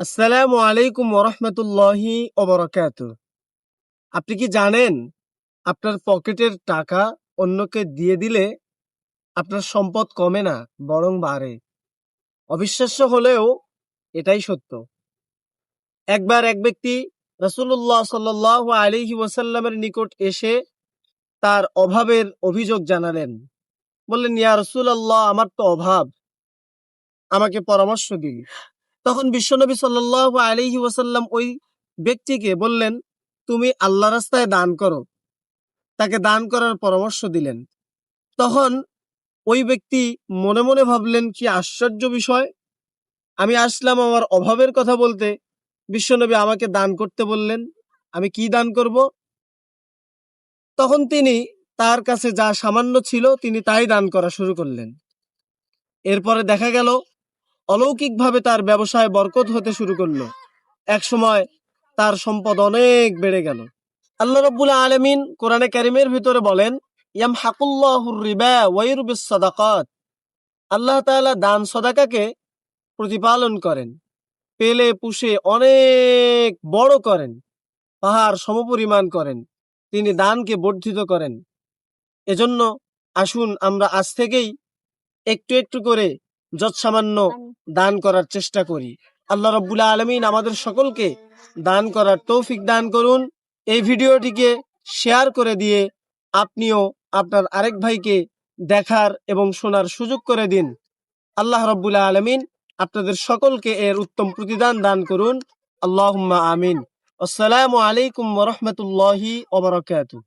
আসসালামু আলাইকুম ওরহমতুল্লাহি ওবরাকাতুহ। আপনি কি জানেন আপনার পকেটের টাকা অন্যকে দিয়ে দিলে আপনার সম্পদ কমে না, বরং বাড়ে? অবিশ্বাস্য হলেও এটাই সত্য। একবার এক ব্যক্তি রাসূলুল্লাহ সাল্লাল্লাহু আলাইহি ওয়াসাল্লামের নিকট এসে তার অভাবের অভিযোগ জানালেন। বললেন, ইয়া রাসূলুল্লাহ, আমার তো অভাব, আমাকে পরামর্শ দিন। তখন বিশ্বনবী সাল্লাল্লাহু আলাইহি ওয়াসাল্লাম ওই ব্যক্তিকে বললেন, তুমি আল্লাহ রাস্তায় দান করো। তাকে দান করার পরামর্শ দিলেন। তখন ওই ব্যক্তি মনে মনে ভাবলেন, কি আশ্চর্য বিষয়, আমি আসলাম আমার অভাবের কথা বলতে, বিশ্বনবী আমাকে দান করতে বললেন, আমি কি দান করব? তখন তিনি তার কাছে যা সামান্য ছিল তিনি তাই দান করা শুরু করলেন। এরপরে দেখা গেল অলৌকিকভাবে তার ব্যবসায় বরকত হতে শুরু করলো। এক সময় তার সম্পদ অনেক বেড়ে গেল। আল্লাহ রাব্বুল আলামিন কোরআনে কারিমের ভিতরে বলেন, ইয়ামহাকুল্লাহুর রিবা ওয়া ইউরবিস সাদাকাত। আল্লাহ তাআলা দান সদাকাকে প্রতিপালন করেন, পেলে পুষে অনেক বড় করেন, পাহাড় সমপরিমাণ করেন। তিনি দানকে বর্ধিত করেন। এজন্য আসুন আমরা আজ থেকেই একটু একটু করে যৎসামান্য দান করার চেষ্টা করি। আল্লাহ রাব্বুল আলামিন আমাদের সকলকে দান করার তৌফিক দান করুন। এই ভিডিওটিকে শেয়ার করে দিয়ে আপনিও আপনার আরেক ভাইকে দেখার এবং শোনার সুযোগ করে দিন। আল্লাহ রাব্বুল আলামিন আপনাদের সকলকে এর উত্তম প্রতিদান দান করুন। আল্লাহুম্মা আমিন। আসসালামু আলাইকুম ওয়া রাহমাতুল্লাহি ওয়া বারাকাতুহু।